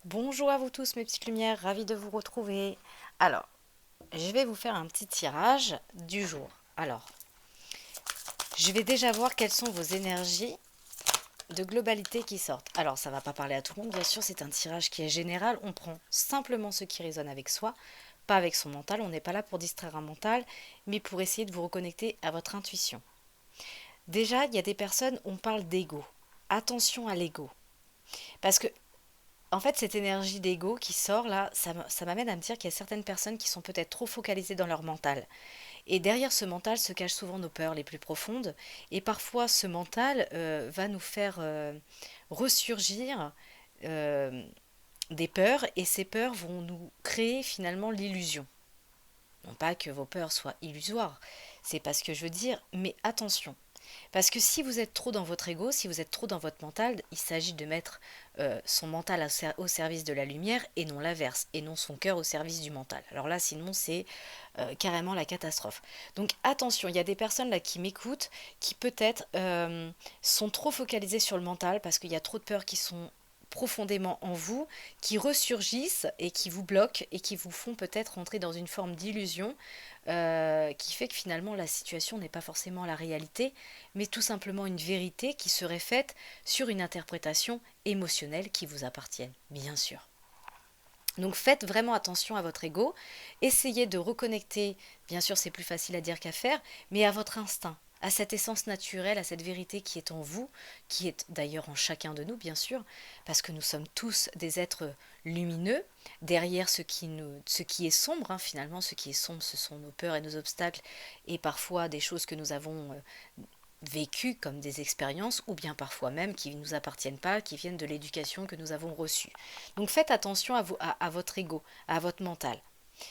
Bonjour à vous tous mes petites lumières, ravie de vous retrouver. Alors, je vais vous faire un petit tirage du jour. Alors, je vais déjà voir quelles sont vos énergies de globalité qui sortent. Alors, ça ne va pas parler à tout le monde, bien sûr, c'est un tirage qui est général. On prend simplement ce qui résonne avec soi, pas avec son mental. On n'est pas là pour distraire un mental, mais pour essayer de vous reconnecter à votre intuition. Déjà, il y a des personnes, on parle d'ego. Attention à l'ego. Parce que en fait, cette énergie d'ego qui sort là, ça m'amène à me dire qu'il y a certaines personnes qui sont peut-être trop focalisées dans leur mental. Et derrière ce mental se cachent souvent nos peurs les plus profondes. Et parfois, ce mental va nous faire ressurgir euh, des peurs. Et ces peurs vont nous créer finalement l'illusion. Non pas que vos peurs soient illusoires, c'est pas ce que je veux dire, mais attention. Parce que si vous êtes trop dans votre ego, si vous êtes trop dans votre mental, il s'agit de mettre son mental au service de la lumière et non l'inverse, et non son cœur au service du mental. Alors là, sinon, c'est carrément la catastrophe. Donc attention, il y a des personnes là qui m'écoutent, qui peut-être sont trop focalisées sur le mental parce qu'il y a trop de peurs qui sont profondément en vous, qui ressurgissent et qui vous bloquent et qui vous font peut-être rentrer dans une forme d'illusion qui fait que finalement la situation n'est pas forcément la réalité, mais tout simplement une vérité qui serait faite sur une interprétation émotionnelle qui vous appartienne, bien sûr. Donc faites vraiment attention à votre ego, essayez de reconnecter, bien sûr c'est plus facile à dire qu'à faire, mais à votre instinct, à cette essence naturelle, à cette vérité qui est en vous, qui est d'ailleurs en chacun de nous bien sûr, parce que nous sommes tous des êtres lumineux, derrière ce qui est sombre, hein, finalement ce qui est sombre ce sont nos peurs et nos obstacles, et parfois des choses que nous avons vécues comme des expériences, ou bien parfois même qui ne nous appartiennent pas, qui viennent de l'éducation que nous avons reçue. Donc faites attention à votre ego, à votre mental,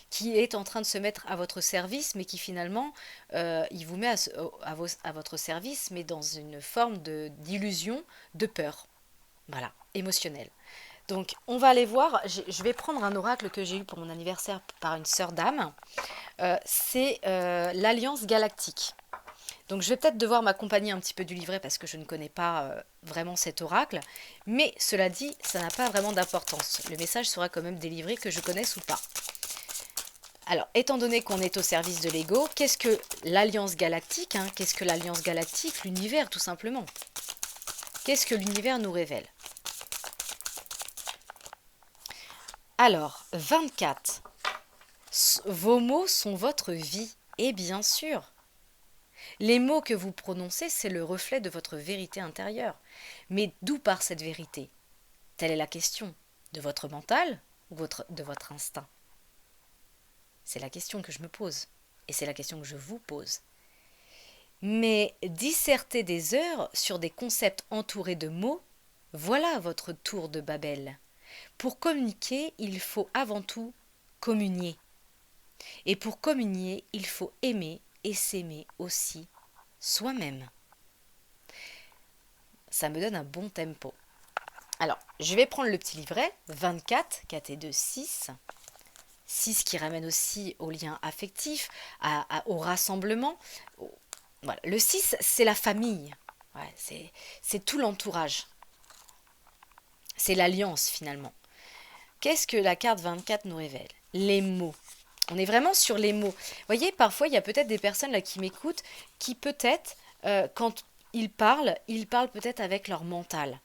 qui est en train de se mettre à votre service, mais qui finalement, il vous met à votre service, mais dans une forme d'illusion, de peur, voilà, émotionnelle. Donc on va aller voir, je vais prendre un oracle que j'ai eu pour mon anniversaire par une sœur d'âme. C'est l'Alliance Galactique. Donc je vais peut-être devoir m'accompagner un petit peu du livret parce que je ne connais pas vraiment cet oracle. Mais cela dit, ça n'a pas vraiment d'importance. Le message sera quand même délivré que je connaisse ou pas. Alors, étant donné qu'on est au service de l'ego, qu'est-ce que l'Alliance Galactique, hein? Qu'est-ce que l'Alliance Galactique? L'univers, tout simplement. Qu'est-ce que l'univers nous révèle? Alors, 24. Vos mots sont votre vie. Et bien sûr, les mots que vous prononcez, c'est le reflet de votre vérité intérieure. Mais d'où part cette vérité? Telle est la question. De votre mental ou de votre instinct? C'est la question que je me pose. Et c'est la question que je vous pose. Mais disserter des heures sur des concepts entourés de mots, voilà votre tour de Babel. Pour communiquer, il faut avant tout communier. Et pour communier, il faut aimer et s'aimer aussi soi-même. Ça me donne un bon tempo. Alors, je vais prendre le petit livret, 24, 4 et 2, 6. 6 qui ramène aussi au lien affectif, au rassemblement. Voilà. Le 6, c'est la famille. Ouais, c'est tout l'entourage. C'est l'alliance finalement. Qu'est-ce que la carte 24 nous révèle? Les mots. On est vraiment sur les mots. Vous voyez, parfois, il y a peut-être des personnes là qui m'écoutent qui peut-être, quand ils parlent peut-être avec leur mental,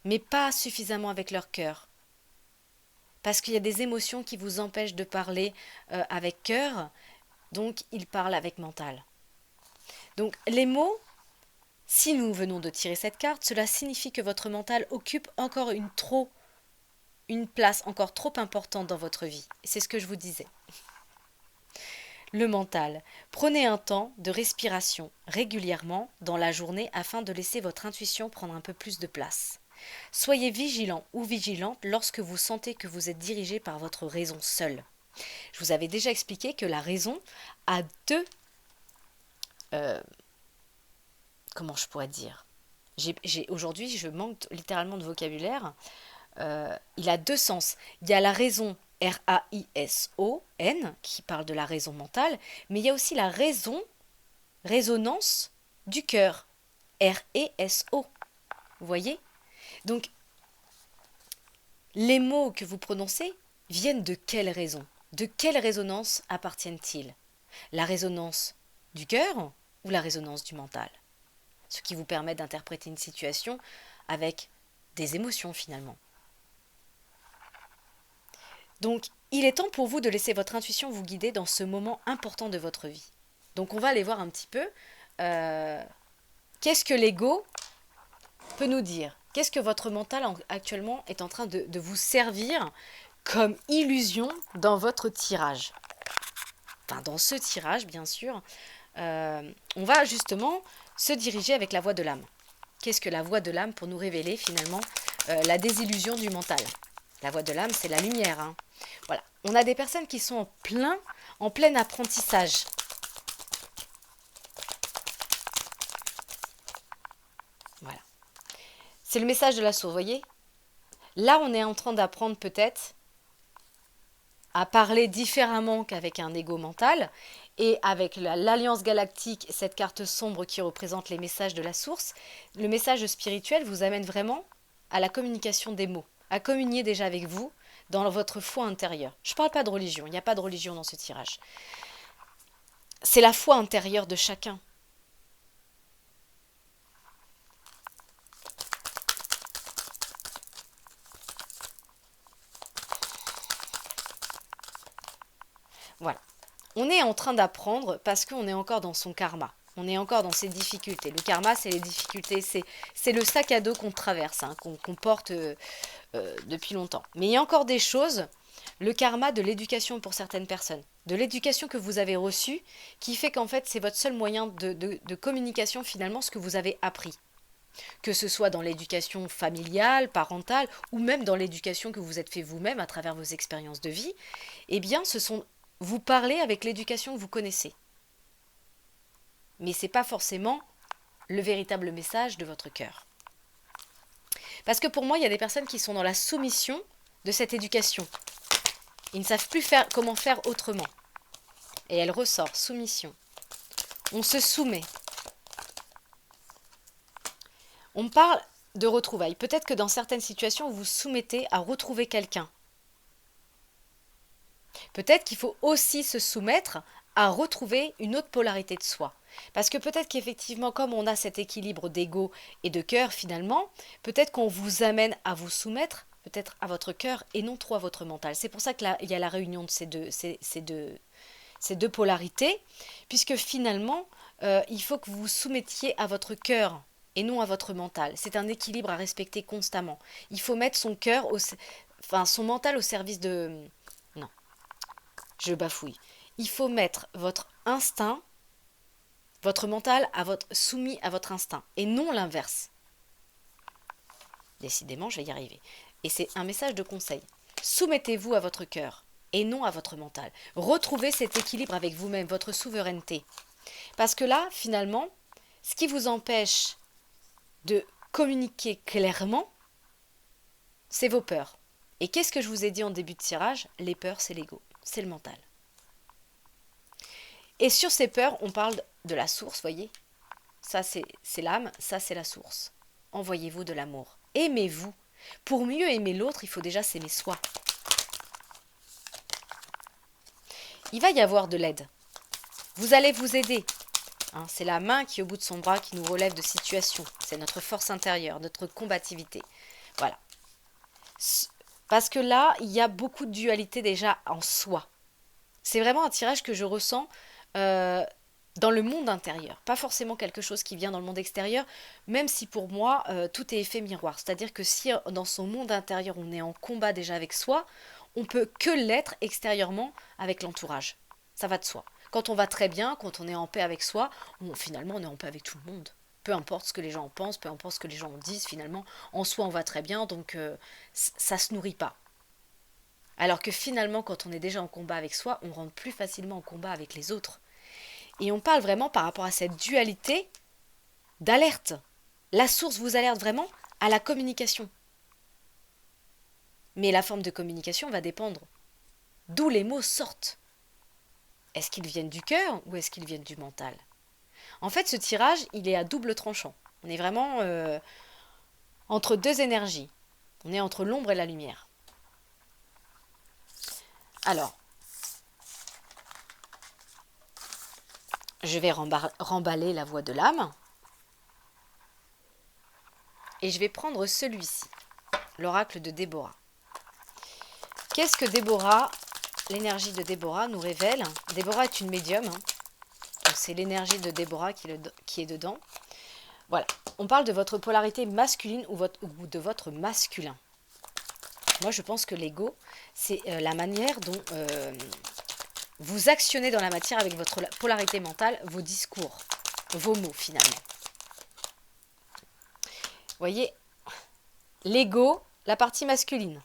mais pas suffisamment avec leur cœur. Parce qu'il y a des émotions qui vous empêchent de parler avec cœur, donc ils parlent avec mental. Donc les mots, si nous venons de tirer cette carte, cela signifie que votre mental occupe encore une place encore trop importante dans votre vie. C'est ce que je vous disais. Le mental. Prenez un temps de respiration régulièrement dans la journée afin de laisser votre intuition prendre un peu plus de place. Soyez vigilant ou vigilante lorsque vous sentez que vous êtes dirigé par votre raison seule. Je vous avais déjà expliqué que la raison a deux... euh, comment je pourrais dire Aujourd'hui, je manque littéralement de vocabulaire. Il a deux sens. Il y a la raison RAISON, qui parle de la raison mentale, mais il y a aussi la résonance du cœur, RESO. Vous voyez? Donc, Les mots que vous prononcez viennent de quelle raison? De quelle résonance appartiennent-ils? La résonance du cœur ou la résonance du mental? Ce qui vous permet d'interpréter une situation avec des émotions finalement. Donc, il est temps pour vous de laisser votre intuition vous guider dans ce moment important de votre vie. Donc, on va aller voir un petit peu qu'est-ce que l'ego peut nous dire. Qu'est-ce que votre mental actuellement est en train de vous servir comme illusion dans votre tirage. Enfin, dans ce tirage, bien sûr, on va justement se diriger avec la voix de l'âme. Qu'est-ce que la voix de l'âme pour nous révéler finalement la désillusion du mental? La voix de l'âme, c'est la lumière. Hein. Voilà. On a des personnes qui sont en plein apprentissage. Voilà. C'est le message de la source, vous voyez? Là, on est en train d'apprendre peut-être à parler différemment qu'avec un ego mental. Et avec l'Alliance Galactique, cette carte sombre qui représente les messages de la source, le message spirituel vous amène vraiment à la communication des mots, à communier déjà avec vous dans votre foi intérieure. Je ne parle pas de religion, il n'y a pas de religion dans ce tirage. C'est la foi intérieure de chacun. Voilà. On est en train d'apprendre parce qu'on est encore dans son karma. On est encore dans ses difficultés. Le karma, c'est les difficultés, c'est le sac à dos qu'on traverse, hein, qu'on porte depuis longtemps. Mais il y a encore des choses, le karma de l'éducation pour certaines personnes, de l'éducation que vous avez reçue, qui fait qu'en fait, c'est votre seul moyen de communication finalement, ce que vous avez appris. Que ce soit dans l'éducation familiale, parentale, ou même dans l'éducation que vous êtes fait vous-même à travers vos expériences de vie, eh bien, vous parlez avec l'éducation que vous connaissez. Mais ce n'est pas forcément le véritable message de votre cœur. Parce que pour moi, il y a des personnes qui sont dans la soumission de cette éducation. Ils ne savent plus comment faire autrement. Et elle ressort, soumission. On se soumet. On parle de retrouvailles. Peut-être que dans certaines situations, vous vous soumettez à retrouver quelqu'un. Peut-être qu'il faut aussi se soumettre à retrouver une autre polarité de soi. Parce que peut-être qu'effectivement, comme on a cet équilibre d'ego et de cœur finalement, peut-être qu'on vous amène à vous soumettre peut-être à votre cœur et non trop à votre mental. C'est pour ça qu'il y a la réunion de ces deux polarités, puisque finalement, il faut que vous vous soumettiez à votre cœur et non à votre mental. C'est un équilibre à respecter constamment. Il faut mettre son cœur, son mental au service de... Non, je bafouille. Il faut mettre votre instinct, votre mental soumis à votre instinct, et non l'inverse. Décidément, je vais y arriver. Et c'est un message de conseil. Soumettez-vous à votre cœur, et non à votre mental. Retrouvez cet équilibre avec vous-même, votre souveraineté. Parce que là, finalement, ce qui vous empêche de communiquer clairement, c'est vos peurs. Et qu'est-ce que je vous ai dit en début de tirage? Les peurs, c'est l'ego, c'est le mental. Et sur ces peurs, on parle de la source, voyez? Ça, c'est l'âme, ça, c'est la source. Envoyez-vous de l'amour. Aimez-vous. Pour mieux aimer l'autre, il faut déjà s'aimer soi. Il va y avoir de l'aide. Vous allez vous aider. Hein, c'est la main qui est au bout de son bras qui nous relève de situations. C'est notre force intérieure, notre combativité. Voilà. Parce que là, il y a beaucoup de dualité déjà en soi. C'est vraiment un tirage que je ressens dans le monde intérieur. Pas forcément quelque chose qui vient dans le monde extérieur, même si pour moi, tout est effet miroir. C'est-à-dire que si dans son monde intérieur, on est en combat déjà avec soi, on peut que l'être extérieurement avec l'entourage. Ça va de soi. Quand on va très bien, quand on est en paix avec soi, finalement, on est en paix avec tout le monde. Peu importe ce que les gens en pensent, peu importe ce que les gens en disent, finalement, en soi, on va très bien, donc ça ne se nourrit pas. Alors que finalement, quand on est déjà en combat avec soi, on rentre plus facilement en combat avec les autres. Et on parle vraiment par rapport à cette dualité d'alerte. La source vous alerte vraiment à la communication. Mais la forme de communication va dépendre d'où les mots sortent. Est-ce qu'ils viennent du cœur ou est-ce qu'ils viennent du mental? En fait, ce tirage, il est à double tranchant. On est vraiment entre deux énergies. On est entre l'ombre et la lumière. Alors, je vais remballer la voix de l'âme. Et je vais prendre celui-ci, l'oracle de Déborah. Qu'est-ce que Déborah, l'énergie de Déborah nous révèle? Déborah est une médium, hein. C'est l'énergie de Déborah qui est dedans. Voilà, on parle de votre polarité masculine ou de votre masculin. Moi, je pense que l'ego, c'est la manière dont vous actionnez dans la matière avec votre polarité mentale, vos discours, vos mots finalement. Vous voyez, l'ego, la partie masculine,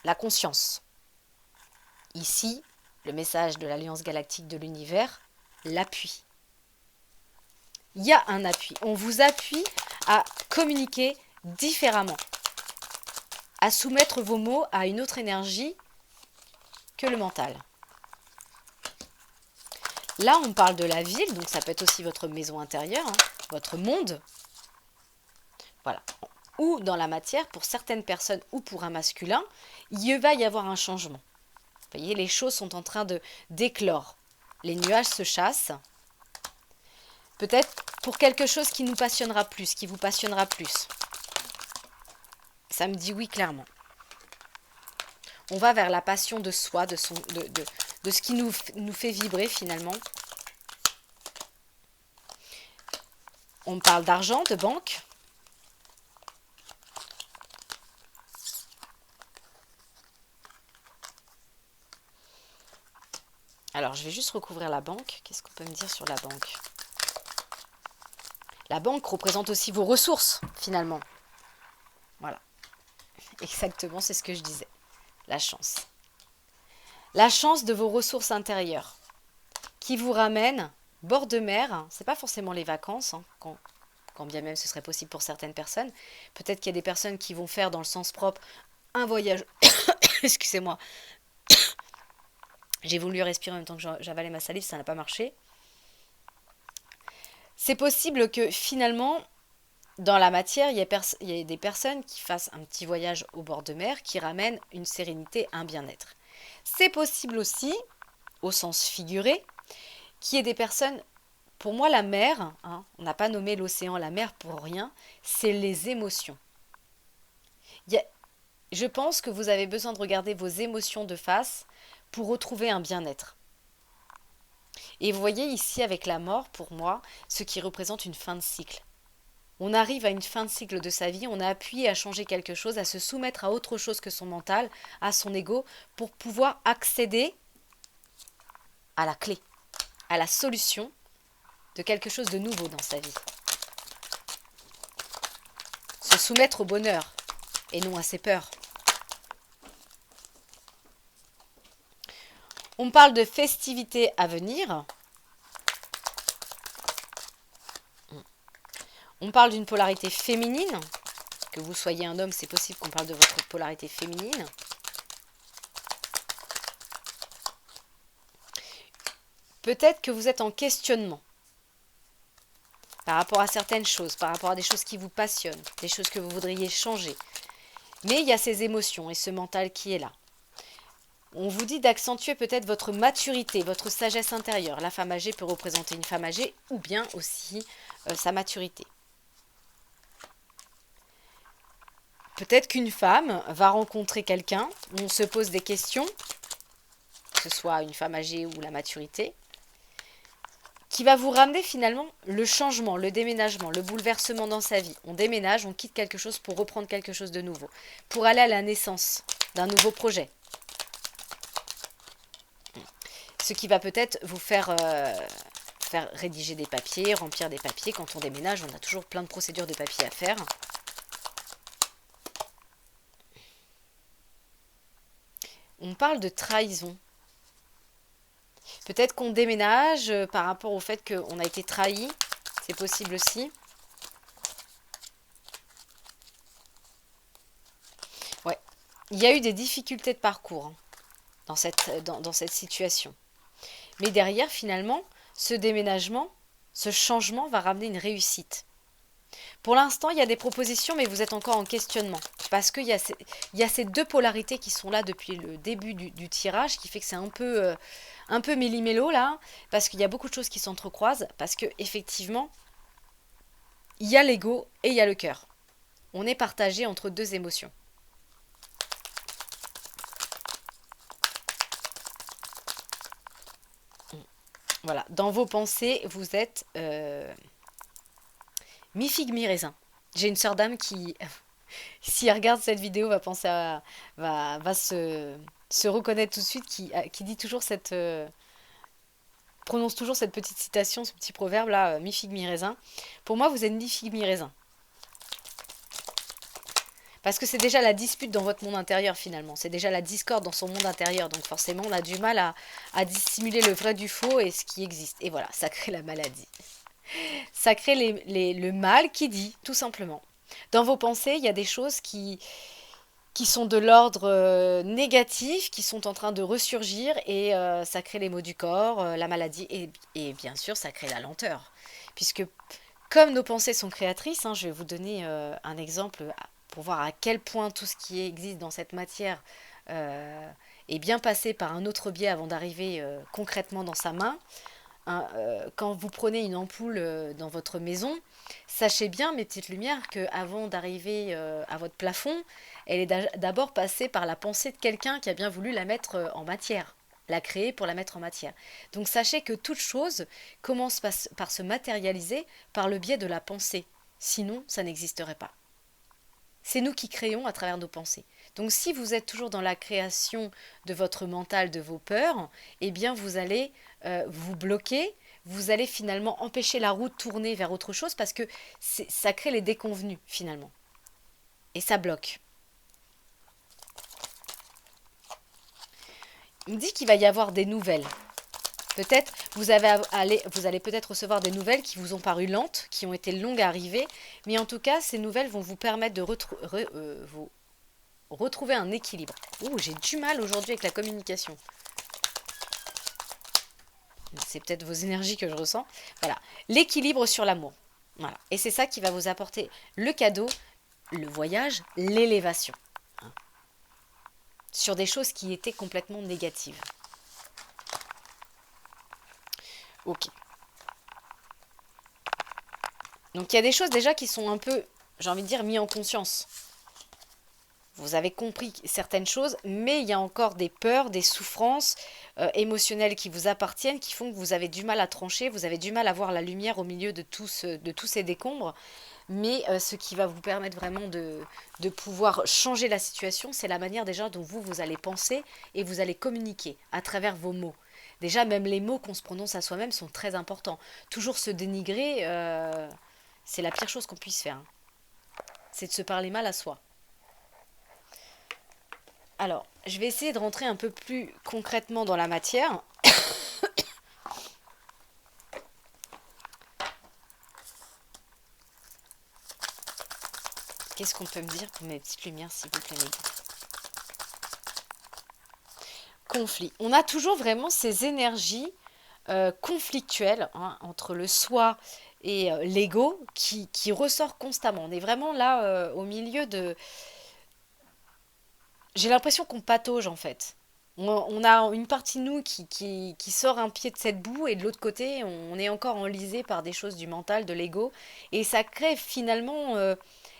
la conscience. Ici, le message de l'Alliance Galactique de l'Univers, l'appui. Il y a un appui. On vous appuie à communiquer différemment, à soumettre vos mots à une autre énergie que le mental. Là, on parle de la ville, donc ça peut être aussi votre maison intérieure, hein, votre monde. Voilà. Ou dans la matière, pour certaines personnes ou pour un masculin, il va y avoir un changement. Vous voyez, les choses sont en train de d'éclore. Les nuages se chassent. Peut-être pour quelque chose qui nous passionnera plus, qui vous passionnera plus. Ça me dit oui clairement. On va vers la passion de soi, de ce qui nous fait vibrer finalement. On parle d'argent, de banque. Alors, je vais juste recouvrir la banque. Qu'est-ce qu'on peut me dire sur la banque? La banque représente aussi vos ressources, finalement. Voilà. Exactement, c'est ce que je disais. La chance. La chance de vos ressources intérieures qui vous ramène bord de mer. C'est pas forcément les vacances, hein, quand bien même ce serait possible pour certaines personnes. Peut-être qu'il y a des personnes qui vont faire dans le sens propre un voyage. Excusez-moi. J'ai voulu respirer en même temps que j'avalais ma salive, ça n'a pas marché. C'est possible que finalement, dans la matière, il y ait des personnes qui fassent un petit voyage au bord de mer qui ramènent une sérénité, un bien-être. C'est possible aussi, au sens figuré, qu'il y ait des personnes... Pour moi, la mer, hein, on n'a pas nommé l'océan la mer pour rien, c'est les émotions. Je pense que vous avez besoin de regarder vos émotions de face pour retrouver un bien-être. Et vous voyez ici avec la mort, pour moi, ce qui représente une fin de cycle. On arrive à une fin de cycle de sa vie, on a appuyé à changer quelque chose, à se soumettre à autre chose que son mental, à son ego, pour pouvoir accéder à la clé, à la solution de quelque chose de nouveau dans sa vie. Se soumettre au bonheur et non à ses peurs. On parle de festivités à venir. On parle d'une polarité féminine. Que vous soyez un homme, c'est possible qu'on parle de votre polarité féminine. Peut-être que vous êtes en questionnement par rapport à certaines choses, par rapport à des choses qui vous passionnent, des choses que vous voudriez changer. Mais il y a ces émotions et ce mental qui est là. On vous dit d'accentuer peut-être votre maturité, votre sagesse intérieure. La femme âgée peut représenter une femme âgée ou bien aussi sa maturité. Peut-être qu'une femme va rencontrer quelqu'un, on se pose des questions, que ce soit une femme âgée ou la maturité, qui va vous ramener finalement le changement, le déménagement, le bouleversement dans sa vie. On déménage, on quitte quelque chose pour reprendre quelque chose de nouveau, pour aller à la naissance d'un nouveau projet. Ce qui va peut-être vous faire rédiger des papiers, remplir des papiers. Quand on déménage, on a toujours plein de procédures de papiers à faire. On parle de trahison. Peut-être qu'on déménage par rapport au fait qu'on a été trahi. C'est possible aussi. Ouais. Il y a eu des difficultés de parcours hein, dans cette situation. Mais derrière, finalement, ce déménagement, ce changement va ramener une réussite. Pour l'instant, il y a des propositions, mais vous êtes encore en questionnement. Parce il y a ces deux polarités qui sont là depuis le début du tirage, qui fait que c'est un peu méli-mélo là, parce qu'il y a beaucoup de choses qui s'entrecroisent, parce que effectivement, il y a l'ego et il y a le cœur. On est partagé entre deux émotions. Voilà, dans vos pensées, vous êtes mi-figue, mi-raisin. J'ai une sœur d'âme qui, si elle regarde cette vidéo, va penser à, va se reconnaître tout de suite, qui dit toujours prononce toujours cette petite citation, ce petit proverbe là, mi-figue, mi-raisin. Pour moi, vous êtes mi-figue, mi-raisin. Parce que c'est déjà la dispute dans votre monde intérieur finalement. C'est déjà la discorde dans son monde intérieur. Donc forcément, on a du mal à dissimuler le vrai du faux et ce qui existe. Et voilà, ça crée la maladie. Ça crée le mal qui dit, tout simplement. Dans vos pensées, il y a des choses qui sont de l'ordre négatif, qui sont en train de ressurgir et ça crée les maux du corps, la maladie et bien sûr, ça crée la lenteur. Puisque comme nos pensées sont créatrices, hein, je vais vous donner un exemple pour voir à quel point tout ce qui existe dans cette matière est bien passé par un autre biais avant d'arriver concrètement dans sa main. Hein, quand vous prenez une ampoule dans votre maison, sachez bien, mes petites lumières, que avant d'arriver à votre plafond, elle est d'abord passée par la pensée de quelqu'un qui a bien voulu la mettre en matière, la créer pour la mettre en matière. Donc sachez que toute chose commence par se matérialiser par le biais de la pensée. Sinon, ça n'existerait pas. C'est nous qui créons à travers nos pensées. Donc si vous êtes toujours dans la création de votre mental, de vos peurs, eh bien vous allez vous bloquer, vous allez finalement empêcher la route de tourner vers autre chose parce que ça crée les déconvenus finalement. Et ça bloque. Il me dit qu'il va y avoir des nouvelles. Peut-être vous allez peut-être recevoir des nouvelles qui vous ont paru lentes, qui ont été longues à arriver, mais en tout cas ces nouvelles vont vous permettre de vous retrouver un équilibre. Ouh, j'ai du mal aujourd'hui avec la communication. C'est peut-être vos énergies que je ressens. Voilà, l'équilibre sur l'amour. Voilà, et c'est ça qui va vous apporter le cadeau, le voyage, l'élévation. Hein. Sur des choses qui étaient complètement négatives. Ok. Donc il y a des choses déjà qui sont un peu, j'ai envie de dire, mis en conscience. Vous avez compris certaines choses, mais il y a encore des peurs, des souffrances émotionnelles qui vous appartiennent, qui font que vous avez du mal à trancher, vous avez du mal à voir la lumière au milieu de tous ces décombres. Mais ce qui va vous permettre vraiment de pouvoir changer la situation, c'est la manière déjà dont vous allez penser et vous allez communiquer à travers vos mots. Déjà, même les mots qu'on se prononce à soi-même sont très importants. Toujours se dénigrer, c'est la pire chose qu'on puisse faire. Hein. C'est de se parler mal à soi. Alors, je vais essayer de rentrer un peu plus concrètement dans la matière. Qu'est-ce qu'on peut me dire pour mes petites lumières, s'il vous plaît, les gars? Conflit. On a toujours vraiment ces énergies conflictuelles hein, entre le soi et l'ego qui ressort constamment. On est vraiment là au milieu de... J'ai l'impression qu'on patauge en fait. On a une partie de nous qui sort un pied de cette boue et de l'autre côté, on est encore enlisé par des choses du mental, de l'ego. Et ça crée finalement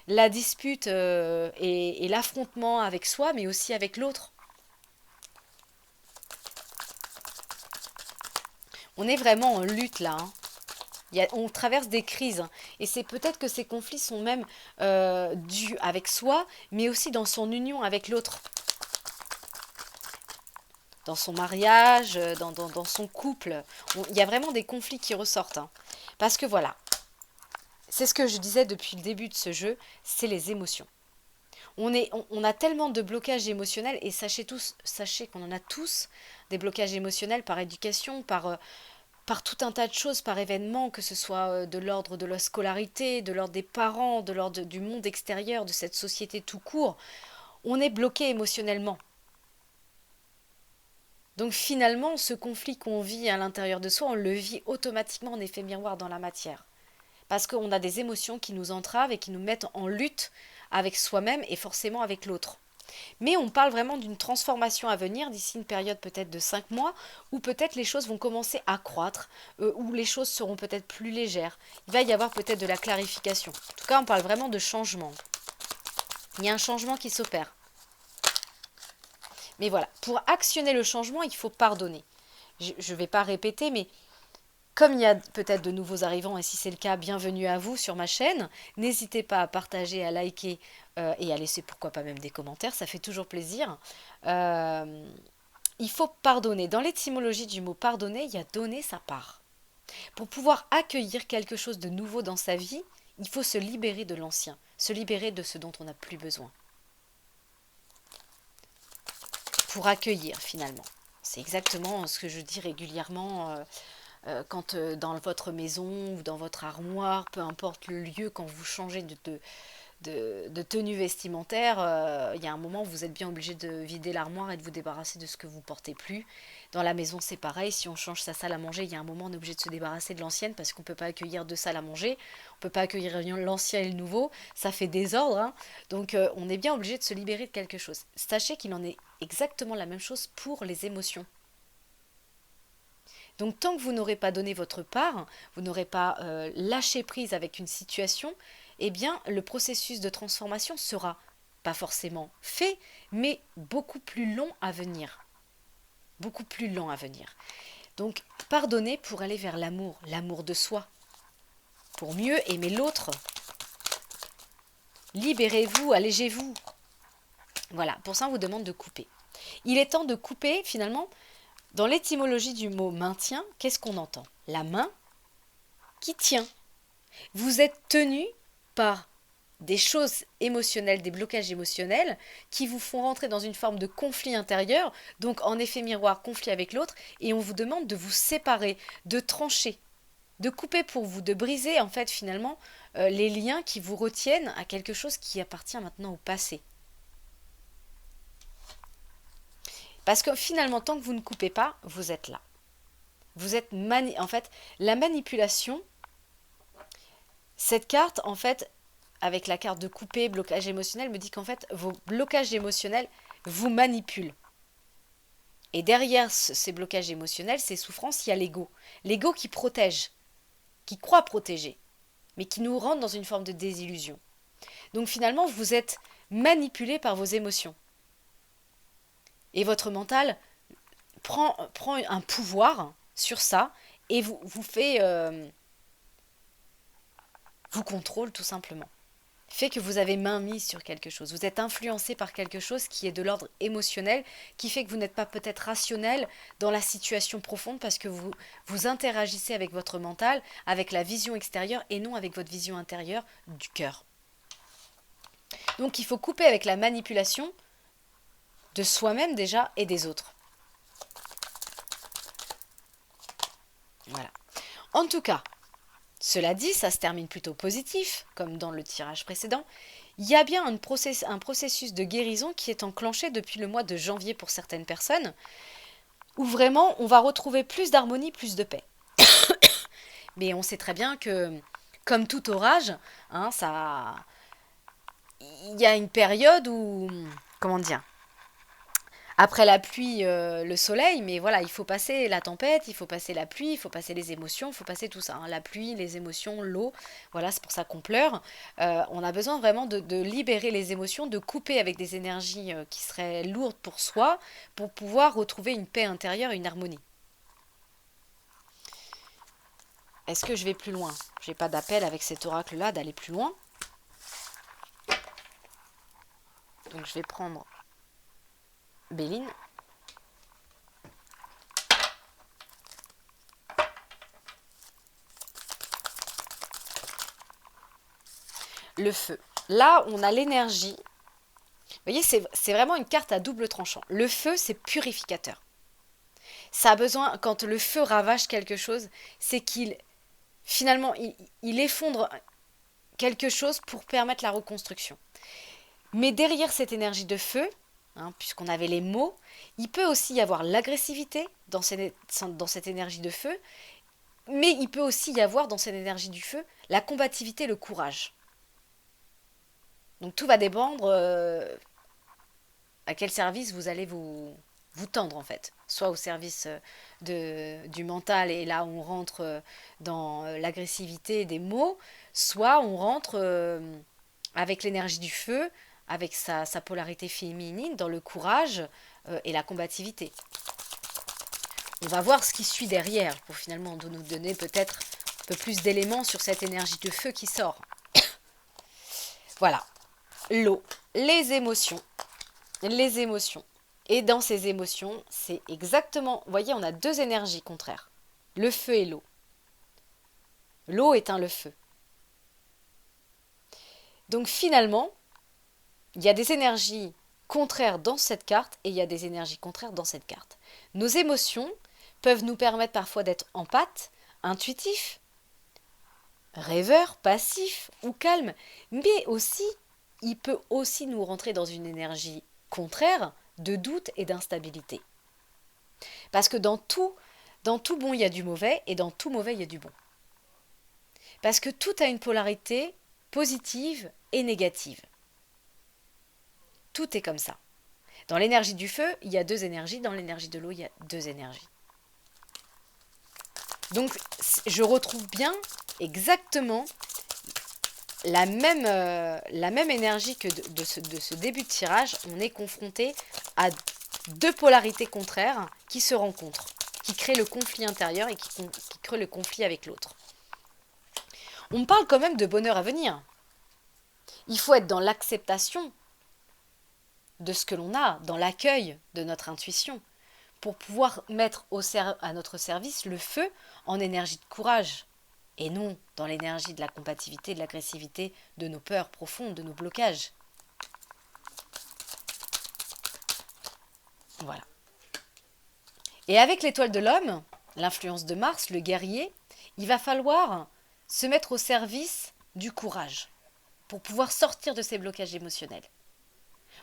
la dispute et l'affrontement avec soi, mais aussi avec l'autre. On est vraiment en lutte là. Hein. On traverse des crises. Hein. Et c'est peut-être que ces conflits sont même dus avec soi, mais aussi dans son union avec l'autre. Dans son mariage, dans son couple. Il y a vraiment des conflits qui ressortent. Hein. Parce que voilà, c'est ce que je disais depuis le début de ce jeu, c'est les émotions. On a tellement de blocages émotionnels et sachez qu'on en a tous des blocages émotionnels par éducation, par tout un tas de choses, par événements, que ce soit de l'ordre de la scolarité, de l'ordre des parents, de l'ordre du monde extérieur, de cette société tout court. On est bloqué émotionnellement. Donc finalement, ce conflit qu'on vit à l'intérieur de soi, on le vit automatiquement en effet miroir dans la matière. Parce qu'on a des émotions qui nous entravent et qui nous mettent en lutte avec soi-même et forcément avec l'autre. Mais on parle vraiment d'une transformation à venir d'ici une période peut-être de 5 mois, où peut-être les choses vont commencer à croître, où les choses seront peut-être plus légères. Il va y avoir peut-être de la clarification. En tout cas, on parle vraiment de changement. Il y a un changement qui s'opère. Mais voilà, pour actionner le changement, il faut pardonner. Je ne vais pas répéter, mais comme il y a peut-être de nouveaux arrivants, et si c'est le cas, bienvenue à vous sur ma chaîne. N'hésitez pas à partager, à liker et à laisser pourquoi pas même des commentaires, ça fait toujours plaisir. Il faut pardonner. Dans l'étymologie du mot pardonner, il y a donner sa part. Pour pouvoir accueillir quelque chose de nouveau dans sa vie, il faut se libérer de l'ancien, se libérer de ce dont on n'a plus besoin. Pour accueillir finalement. C'est exactement ce que je dis régulièrement quand dans votre maison ou dans votre armoire, peu importe le lieu, quand vous changez de tenue vestimentaire, il y a un moment où vous êtes bien obligé de vider l'armoire et de vous débarrasser de ce que vous ne portez plus. Dans la maison, c'est pareil. Si on change sa salle à manger, il y a un moment où on est obligé de se débarrasser de l'ancienne parce qu'on ne peut pas accueillir deux salles à manger. On ne peut pas accueillir l'ancien et le nouveau. Ça fait désordre, hein. Donc, on est bien obligé de se libérer de quelque chose. Sachez qu'il en est exactement la même chose pour les émotions. Donc tant que vous n'aurez pas donné votre part, vous n'aurez pas lâché prise avec une situation, eh bien le processus de transformation sera pas forcément fait, mais beaucoup plus long à venir. Beaucoup plus lent à venir. Donc pardonnez pour aller vers l'amour, l'amour de soi, pour mieux aimer l'autre. Libérez-vous, allégez-vous. Voilà, pour ça on vous demande de couper. Il est temps de couper finalement. Dans l'étymologie du mot maintien, qu'est-ce qu'on entend? La main qui tient. Vous êtes tenu par des choses émotionnelles, des blocages émotionnels qui vous font rentrer dans une forme de conflit intérieur, donc en effet miroir, conflit avec l'autre, et on vous demande de vous séparer, de trancher, de couper pour vous, de briser en fait finalement les liens qui vous retiennent à quelque chose qui appartient maintenant au passé. Parce que finalement, tant que vous ne coupez pas, vous êtes là. Vous êtes en fait, la manipulation, cette carte, en fait, avec la carte de couper, blocage émotionnel, me dit qu'en fait, vos blocages émotionnels vous manipulent. Et derrière ces blocages émotionnels, ces souffrances, il y a l'ego. L'ego qui protège, qui croit protéger, mais qui nous rentre dans une forme de désillusion. Donc finalement, vous êtes manipulé par vos émotions. Et votre mental prend un pouvoir sur ça et vous fait vous contrôle tout simplement. Fait que vous avez main mise sur quelque chose. Vous êtes influencé par quelque chose qui est de l'ordre émotionnel, qui fait que vous n'êtes pas peut-être rationnel dans la situation profonde parce que vous interagissez avec votre mental, avec la vision extérieure et non avec votre vision intérieure du cœur. Donc il faut couper avec la manipulation de soi-même déjà et des autres. Voilà. En tout cas, cela dit, ça se termine plutôt positif, comme dans le tirage précédent. Il y a bien un processus de guérison qui est enclenché depuis le mois de janvier pour certaines personnes, où vraiment on va retrouver plus d'harmonie, plus de paix. Mais on sait très bien que, comme tout orage, hein, il y a une période où, comment dire, après la pluie, le soleil, mais voilà, il faut passer la tempête, il faut passer la pluie, il faut passer les émotions, il faut passer tout ça, hein. La pluie, les émotions, l'eau, voilà, c'est pour ça qu'on pleure. On a besoin vraiment de libérer les émotions, de couper avec des énergies qui seraient lourdes pour soi, pour pouvoir retrouver une paix intérieure et une harmonie. Est-ce que je vais plus loin? Je n'ai pas d'appel avec cet oracle-là d'aller plus loin. Donc je vais prendre Béline. Le feu. Là, on a l'énergie. Vous voyez, c'est vraiment une carte à double tranchant. Le feu, c'est purificateur. Ça a besoin, quand le feu ravage quelque chose, c'est qu'il, finalement, il effondre quelque chose pour permettre la reconstruction. Mais derrière cette énergie de feu, hein, puisqu'on avait les mots, il peut aussi y avoir l'agressivité dans cette énergie de feu, mais il peut aussi y avoir dans cette énergie du feu la combativité, le courage. Donc tout va dépendre à quel service vous allez vous tendre en fait. Soit au service du mental et là on rentre dans l'agressivité des mots, soit on rentre avec l'énergie du feu, avec sa polarité féminine, dans le courage et la combativité. On va voir ce qui suit derrière pour finalement nous donner peut-être un peu plus d'éléments sur cette énergie de feu qui sort. Voilà, l'eau, les émotions. Les émotions. Et dans ces émotions, c'est exactement... Vous voyez, on a deux énergies contraires. Le feu et l'eau. L'eau éteint le feu. Donc finalement, il y a des énergies contraires dans cette carte et il y a des énergies contraires dans cette carte. Nos émotions peuvent nous permettre parfois d'être empathes, intuitifs, rêveurs, passifs ou calmes, mais aussi, il peut aussi nous rentrer dans une énergie contraire de doute et d'instabilité. Parce que dans tout bon, il y a du mauvais et dans tout mauvais, il y a du bon. Parce que tout a une polarité positive et négative. Tout est comme ça. Dans l'énergie du feu, il y a deux énergies. Dans l'énergie de l'eau, il y a deux énergies. Donc, je retrouve bien exactement la même énergie que de ce début de tirage. On est confronté à deux polarités contraires qui se rencontrent, qui créent le conflit intérieur et qui créent le conflit avec l'autre. On parle quand même de bonheur à venir. Il faut être dans l'acceptation de ce que l'on a, dans l'accueil de notre intuition, pour pouvoir mettre à notre service le feu en énergie de courage, et non dans l'énergie de la combativité, de l'agressivité, de nos peurs profondes, de nos blocages. Voilà. Et avec l'étoile de l'homme, l'influence de Mars, le guerrier, il va falloir se mettre au service du courage pour pouvoir sortir de ces blocages émotionnels.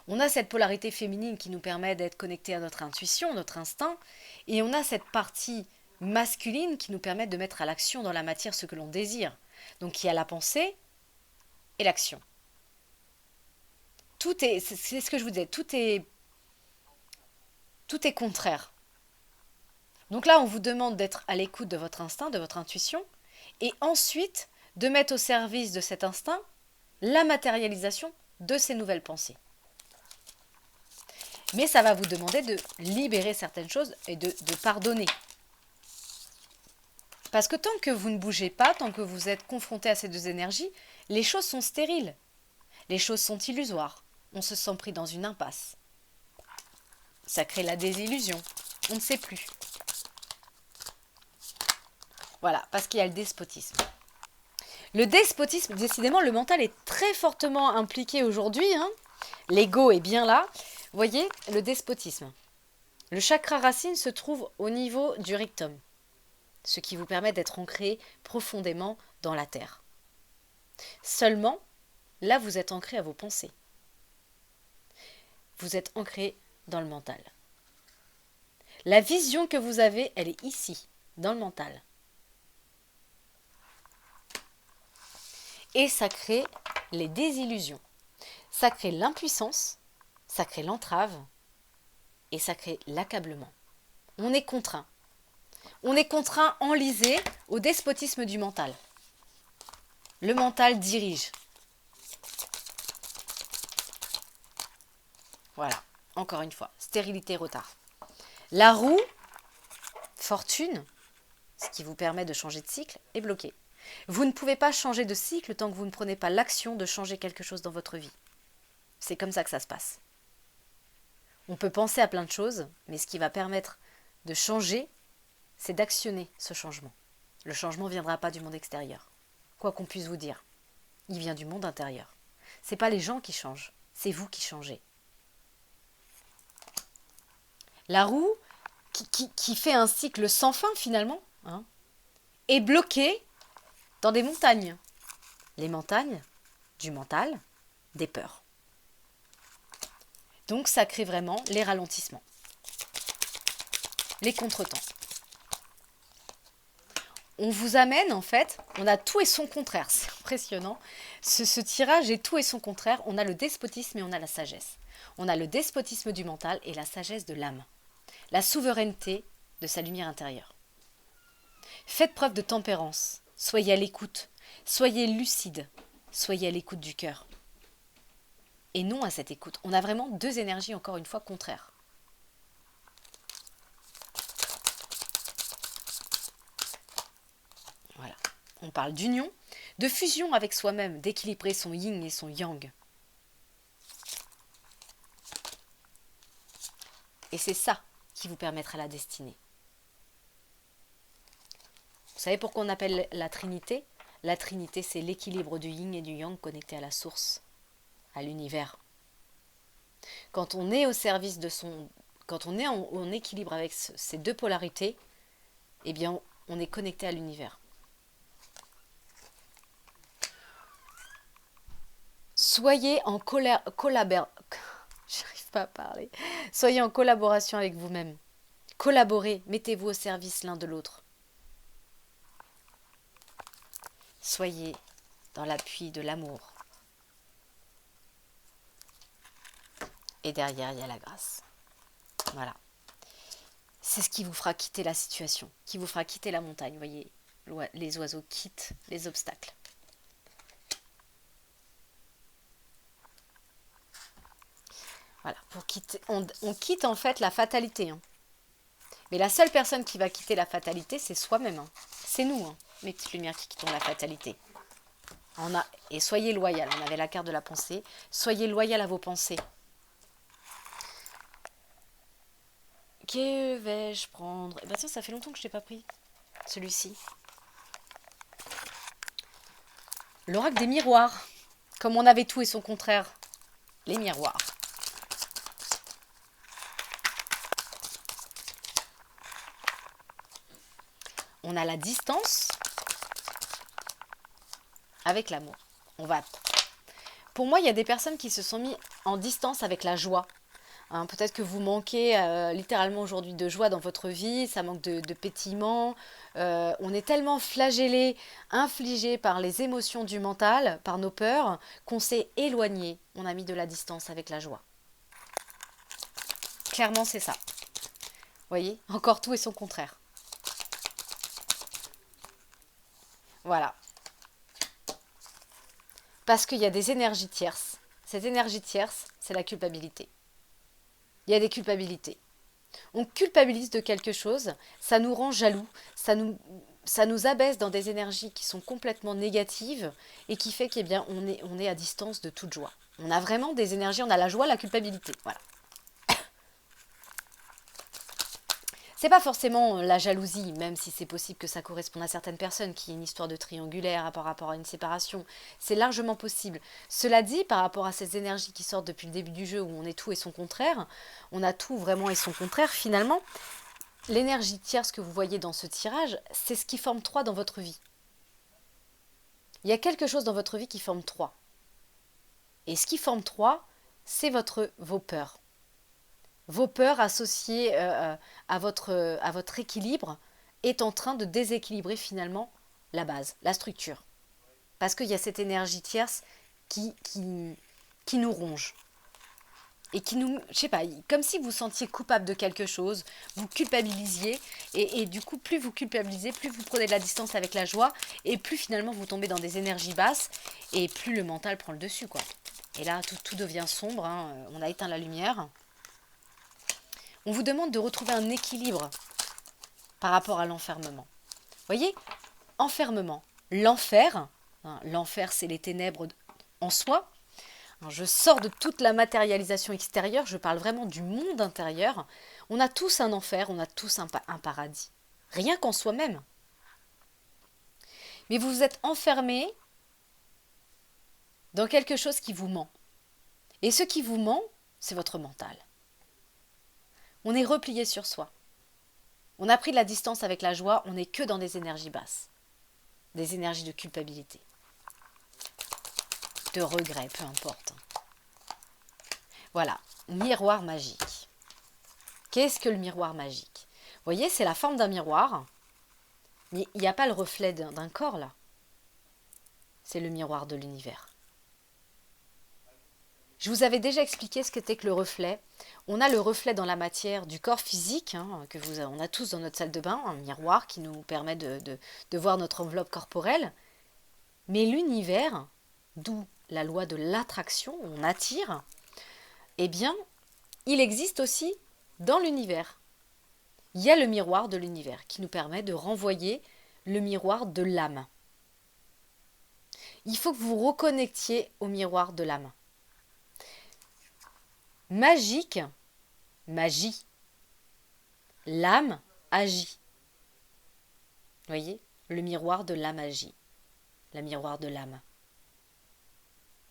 On a cette polarité féminine qui nous permet d'être connectés à notre intuition, notre instinct, et on a cette partie masculine qui nous permet de mettre à l'action dans la matière ce que l'on désire. Donc il y a la pensée et l'action. C'est ce que je vous disais, tout est contraire. Donc là, on vous demande d'être à l'écoute de votre instinct, de votre intuition, et ensuite de mettre au service de cet instinct la matérialisation de ces nouvelles pensées. Mais ça va vous demander de libérer certaines choses et de pardonner. Parce que tant que vous ne bougez pas, tant que vous êtes confronté à ces deux énergies, les choses sont stériles. Les choses sont illusoires. On se sent pris dans une impasse. Ça crée la désillusion. On ne sait plus. Voilà, parce qu'il y a le despotisme. Le despotisme, décidément, le mental est très fortement impliqué aujourd'hui. Hein. L'ego est bien là. Vous voyez, le despotisme. Le chakra racine se trouve au niveau du rectum, ce qui vous permet d'être ancré profondément dans la terre. Seulement, là, vous êtes ancré à vos pensées. Vous êtes ancré dans le mental. La vision que vous avez, elle est ici, dans le mental. Et ça crée les désillusions. Ça crée l'impuissance, ça crée l'entrave et ça crée l'accablement. On est contraint. On est contraint, enlisé au despotisme du mental. Le mental dirige. Voilà, encore une fois, stérilité, retard. La roue, fortune, ce qui vous permet de changer de cycle, est bloquée. Vous ne pouvez pas changer de cycle tant que vous ne prenez pas l'action de changer quelque chose dans votre vie. C'est comme ça que ça se passe. On peut penser à plein de choses, mais ce qui va permettre de changer, c'est d'actionner ce changement. Le changement ne viendra pas du monde extérieur. Quoi qu'on puisse vous dire, il vient du monde intérieur. Ce n'est pas les gens qui changent, c'est vous qui changez. La roue, qui fait un cycle sans fin finalement, hein, est bloquée dans des montagnes. Les montagnes du mental, des peurs. Donc ça crée vraiment les ralentissements, les contretemps. On vous amène, en fait, on a tout et son contraire. C'est impressionnant. Ce tirage est tout et son contraire. On a le despotisme et on a la sagesse. On a le despotisme du mental et la sagesse de l'âme. La souveraineté de sa lumière intérieure. Faites preuve de tempérance. Soyez à l'écoute. Soyez lucide. Soyez à l'écoute du cœur. Et non à cette écoute. On a vraiment deux énergies, encore une fois, contraires. Voilà. On parle d'union, de fusion avec soi-même, d'équilibrer son yin et son yang. Et c'est ça qui vous permettra la destinée. Vous savez pourquoi on appelle la Trinité? La Trinité, c'est l'équilibre du yin et du yang connecté à la source, à l'univers. Quand on est au service de son... Quand on est en équilibre avec ces deux polarités, eh bien, on est connecté à l'univers. Soyez en J'arrive pas à parler. Soyez en collaboration avec vous-même. Collaborez, mettez-vous au service l'un de l'autre. Soyez dans l'appui de l'amour. Et derrière, il y a la grâce. Voilà. C'est ce qui vous fera quitter la situation, qui vous fera quitter la montagne. Vous voyez, les oiseaux quittent les obstacles. Voilà, pour quitter, on quitte en fait la fatalité. Hein. Mais la seule personne qui va quitter la fatalité, c'est soi-même. Hein. C'est nous, hein, mes petites lumières, qui quittons la fatalité. Et soyez loyal, on avait la carte de la pensée. Soyez loyal à vos pensées. Que vais-je prendre? Eh bien tiens, ça fait longtemps que je n'ai pas pris celui-ci. L'oracle des miroirs. Comme on avait tout et son contraire. Les miroirs. On a la distance avec l'amour. Pour moi, il y a des personnes qui se sont mis en distance avec la joie. Hein, peut-être que vous manquez littéralement aujourd'hui de joie dans votre vie, ça manque de pétillement. On est tellement flagellé, infligé par les émotions du mental, par nos peurs, qu'on s'est éloigné. On a mis de la distance avec la joie. Clairement, c'est ça. Vous voyez, encore tout et son contraire. Voilà. Parce qu'il y a des énergies tierces. Cette énergie tierce, c'est la culpabilité. Il y a des culpabilités. On culpabilise de quelque chose, ça nous rend jaloux, ça nous abaisse dans des énergies qui sont complètement négatives et qui fait qu'on on est à distance de toute joie. On a vraiment des énergies, on a la joie, la culpabilité. Voilà. C'est pas forcément la jalousie, même si c'est possible que ça corresponde à certaines personnes, qui est une histoire de triangulaire par rapport à une séparation. C'est largement possible. Cela dit, par rapport à ces énergies qui sortent depuis le début du jeu, où on est tout et son contraire, on a tout vraiment et son contraire, finalement, l'énergie tierce que vous voyez dans ce tirage, c'est ce qui forme 3 dans votre vie. Il y a quelque chose dans votre vie qui forme 3. Et ce qui forme 3, c'est vos peurs. Vos peurs associées à votre équilibre est en train de déséquilibrer finalement la base, la structure. Parce qu'il y a cette énergie tierce qui nous ronge. Et qui nous, je sais pas, comme si vous sentiez coupable de quelque chose, vous culpabilisiez, et du coup, plus vous culpabilisez, plus vous prenez de la distance avec la joie, et plus finalement vous tombez dans des énergies basses, et plus le mental prend le dessus, quoi. Et là, tout devient sombre, hein, on a éteint la lumière. On vous demande de retrouver un équilibre par rapport à l'enfermement. Vous voyez, enfermement, l'enfer, hein, l'enfer c'est les ténèbres en soi. Je sors de toute la matérialisation extérieure, je parle vraiment du monde intérieur. On a tous un enfer, on a tous un paradis. Rien qu'en soi-même. Mais vous vous êtes enfermé dans quelque chose qui vous ment. Et ce qui vous ment, c'est votre mental. On est replié sur soi. On a pris de la distance avec la joie, on n'est que dans des énergies basses. Des énergies de culpabilité. De regret, peu importe. Voilà, miroir magique. Qu'est-ce que le miroir magique? Vous voyez, c'est la forme d'un miroir. Mais il n'y a pas le reflet d'un corps là. C'est le miroir de l'univers. Je vous avais déjà expliqué ce qu'était que le reflet. On a le reflet dans la matière du corps physique, hein, on a tous dans notre salle de bain, un miroir qui nous permet de voir notre enveloppe corporelle. Mais l'univers, d'où la loi de l'attraction, on attire, eh bien, il existe aussi dans l'univers. Il y a le miroir de l'univers qui nous permet de renvoyer le miroir de l'âme. Il faut que vous reconnectiez au miroir de l'âme. Magique, magie. L'âme agit. Voyez, le miroir de l'âme agit. Le miroir de l'âme.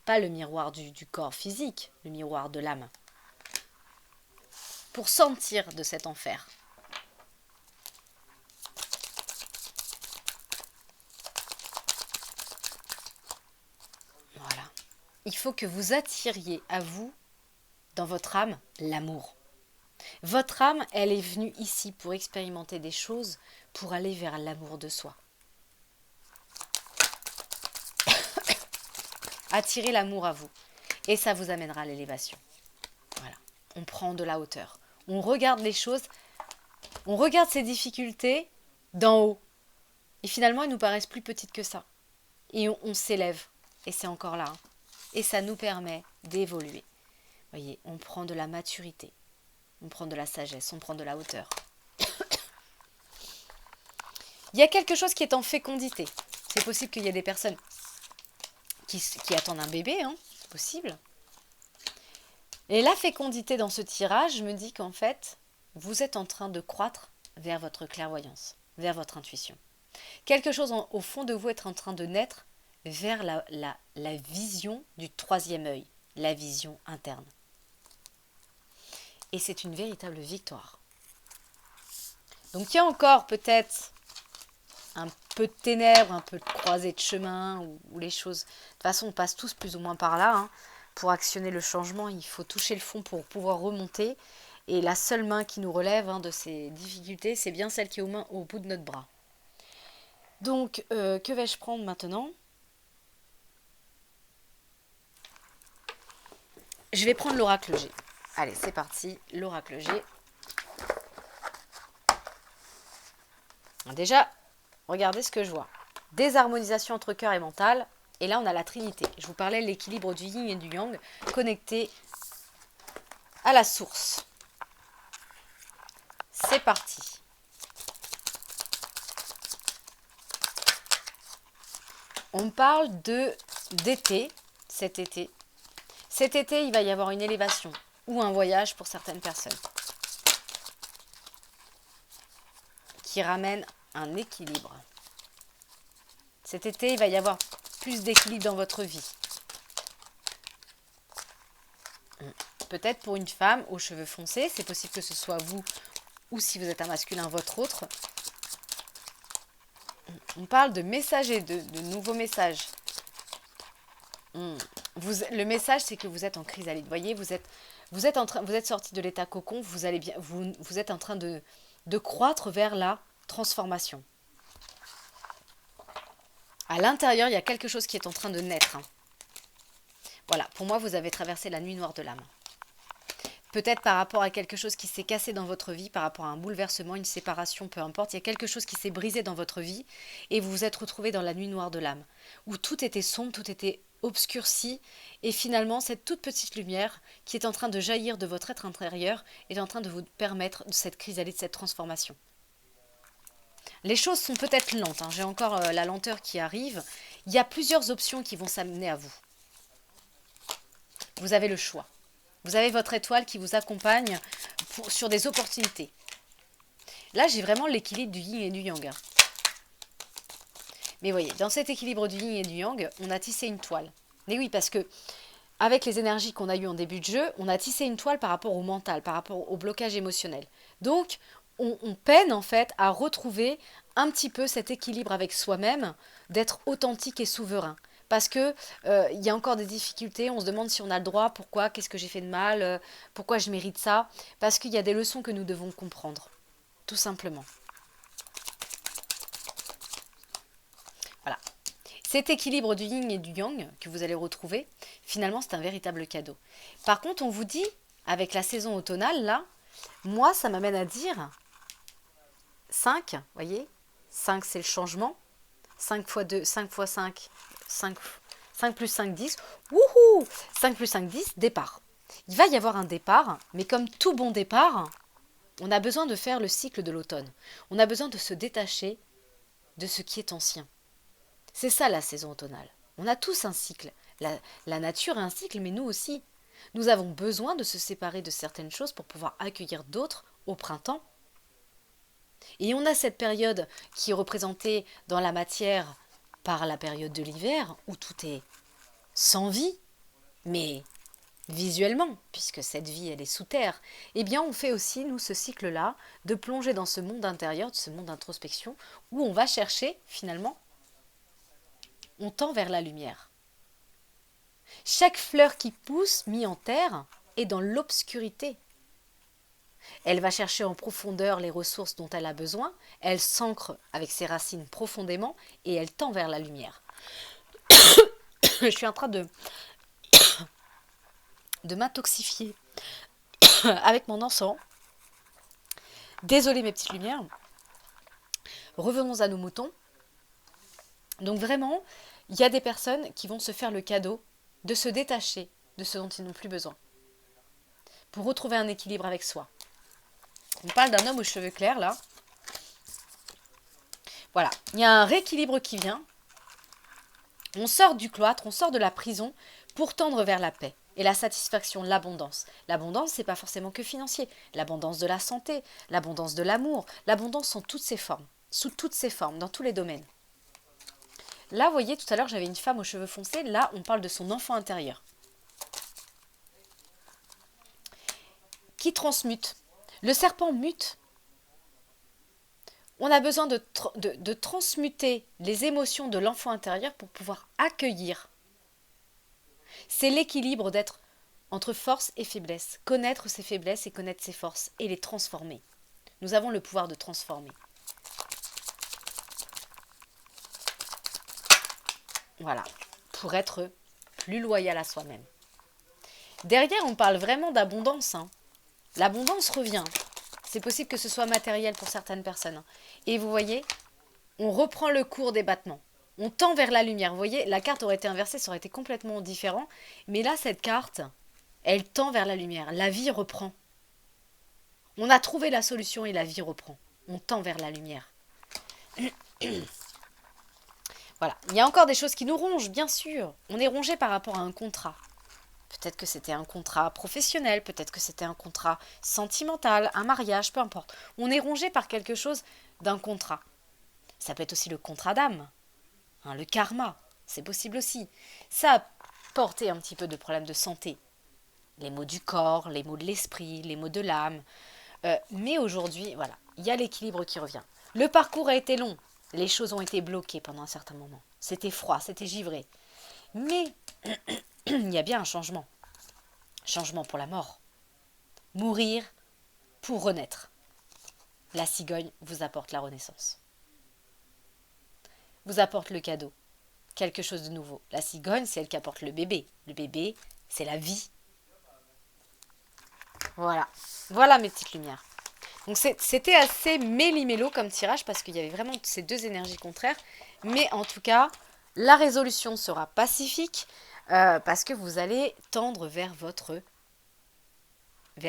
Pas le miroir du corps physique, le miroir de l'âme. Pour sortir de cet enfer. Voilà. Il faut que vous attiriez à vous, dans votre âme, l'amour. Votre âme, elle est venue ici pour expérimenter des choses, pour aller vers l'amour de soi. Attirez l'amour à vous. Et ça vous amènera à l'élévation. Voilà. On prend de la hauteur. On regarde les choses, on regarde ces difficultés d'en haut. Et finalement, elles nous paraissent plus petites que ça. Et on s'élève. Et c'est encore là. Et ça nous permet d'évoluer. Voyez, on prend de la maturité. On prend de la sagesse. On prend de la hauteur. Il y a quelque chose qui est en fécondité. C'est possible qu'il y ait des personnes qui attendent un bébé, hein, c'est possible. Et la fécondité dans ce tirage me dit qu'en fait, vous êtes en train de croître vers votre clairvoyance, vers votre intuition. Quelque chose au fond de vous est en train de naître vers la vision du troisième œil, la vision interne. Et c'est une véritable victoire. Donc il y a encore peut-être un peu de ténèbres, un peu de croisée de chemin, où les choses... De toute façon, on passe tous plus ou moins par là. Hein. Pour actionner le changement, il faut toucher le fond pour pouvoir remonter. Et la seule main qui nous relève de ces difficultés, c'est bien celle qui est au bout de notre bras. Donc, que vais-je prendre maintenant ? Je vais prendre l'oracle G. Allez, c'est parti, l'oracle G. Déjà, regardez ce que je vois. Désharmonisation entre cœur et mental. Et là, on a la trinité. Je vous parlais de l'équilibre du yin et du yang connecté à la source. C'est parti. On parle d'été, cet été. Cet été, il va y avoir une élévation ou un voyage pour certaines personnes qui ramène un équilibre. Cet été, il va y avoir plus d'équilibre dans votre vie. Peut-être pour une femme aux cheveux foncés, c'est possible que ce soit vous, ou si vous êtes un masculin, votre autre. On parle de messager, de nouveaux messages. Le message, c'est que vous êtes en chrysalide. Vous voyez, vous êtes sorti de l'état cocon, vous êtes en train de croître vers la transformation. À l'intérieur, il y a quelque chose qui est en train de naître. Voilà, pour moi, vous avez traversé la nuit noire de l'âme. Peut-être par rapport à quelque chose qui s'est cassé dans votre vie, par rapport à un bouleversement, une séparation, peu importe. Il y a quelque chose qui s'est brisé dans votre vie et vous vous êtes retrouvé dans la nuit noire de l'âme, où tout était sombre, tout était obscurci. Et finalement, cette toute petite lumière qui est en train de jaillir de votre être intérieur est en train de vous permettre de cette chrysalide, de cette transformation. Les choses sont peut-être lentes. J'ai encore la lenteur qui arrive. Il y a plusieurs options qui vont s'amener à vous. Vous avez le choix. Vous avez votre étoile qui vous accompagne sur des opportunités. Là, j'ai vraiment l'équilibre du yin et du yang. Mais voyez, dans cet équilibre du yin et du yang, on a tissé une toile. Mais oui, parce que avec les énergies qu'on a eues en début de jeu, on a tissé une toile par rapport au mental, par rapport au blocage émotionnel. Donc, on peine en fait à retrouver un petit peu cet équilibre avec soi-même, d'être authentique et souverain. Parce que y a encore des difficultés, on se demande si on a le droit, pourquoi, qu'est-ce que j'ai fait de mal, pourquoi je mérite ça. Parce qu'il y a des leçons que nous devons comprendre, tout simplement. Cet équilibre du yin et du yang que vous allez retrouver, finalement, c'est un véritable cadeau. Par contre, on vous dit, avec la saison automnale, là, moi, ça m'amène à dire 5, voyez, 5 c'est le changement, 5 fois 2, 5 fois 5, 5 plus 5, 10, wouhou, 5 plus 5, 10, départ. Il va y avoir un départ, mais comme tout bon départ, on a besoin de faire le cycle de l'automne. On a besoin de se détacher de ce qui est ancien. C'est ça la saison automnale. On a tous un cycle. La nature a un cycle, mais nous aussi. Nous avons besoin de se séparer de certaines choses pour pouvoir accueillir d'autres au printemps. Et on a cette période qui est représentée dans la matière par la période de l'hiver, où tout est sans vie, mais visuellement, puisque cette vie elle est sous terre, eh bien on fait aussi, nous, ce cycle-là, de plonger dans ce monde intérieur, de ce monde d'introspection, où on va chercher, finalement, on tend vers la lumière. Chaque fleur qui pousse, mise en terre, est dans l'obscurité. Elle va chercher en profondeur les ressources dont elle a besoin, elle s'ancre avec ses racines profondément et elle tend vers la lumière. Je suis en train de m'intoxifier avec mon encens. Désolée mes petites lumières. Revenons à nos moutons. Donc vraiment, il y a des personnes qui vont se faire le cadeau de se détacher de ce dont ils n'ont plus besoin pour retrouver un équilibre avec soi. On parle d'un homme aux cheveux clairs là. Voilà, il y a un rééquilibre qui vient. On sort du cloître, on sort de la prison pour tendre vers la paix et la satisfaction, l'abondance. L'abondance, c'est pas forcément que financier. L'abondance de la santé, l'abondance de l'amour, l'abondance en toutes ses formes, sous toutes ses formes, dans tous les domaines. Là, vous voyez, tout à l'heure, j'avais une femme aux cheveux foncés. Là, on parle de son enfant intérieur. Qui transmute. Le serpent mute. On a besoin de transmuter les émotions de l'enfant intérieur pour pouvoir accueillir. C'est l'équilibre d'être entre force et faiblesse. Connaître ses faiblesses et connaître ses forces et les transformer. Nous avons le pouvoir de transformer. Voilà, pour être plus loyal à soi-même. Derrière, on parle vraiment d'abondance. L'abondance revient. C'est possible que ce soit matériel pour certaines personnes. Et vous voyez, on reprend le cours des battements. On tend vers la lumière. Vous voyez, la carte aurait été inversée, ça aurait été complètement différent. Mais là, cette carte, elle tend vers la lumière. La vie reprend. On a trouvé la solution et la vie reprend. On tend vers la lumière. Voilà. Il y a encore des choses qui nous rongent, bien sûr. On est rongé par rapport à un contrat. Peut-être que c'était un contrat professionnel, peut-être que c'était un contrat sentimental, un mariage, peu importe. On est rongé par quelque chose d'un contrat. Ça peut être aussi le contrat d'âme, le karma, c'est possible aussi. Ça a porté un petit peu de problèmes de santé. Les maux du corps, les maux de l'esprit, les maux de l'âme. Mais aujourd'hui, voilà, il y a l'équilibre qui revient. Le parcours a été long. Les choses ont été bloquées pendant un certain moment. C'était froid, c'était givré. Mais il y a bien un changement. Changement pour la mort. Mourir pour renaître. La cigogne vous apporte la renaissance. Vous apporte le cadeau. Quelque chose de nouveau. La cigogne, c'est elle qui apporte le bébé. Le bébé, c'est la vie. Voilà. Voilà mes petites lumières. Donc c'était assez méli-mélo comme tirage parce qu'il y avait vraiment ces deux énergies contraires. Mais en tout cas, la résolution sera pacifique parce que vous allez tendre vers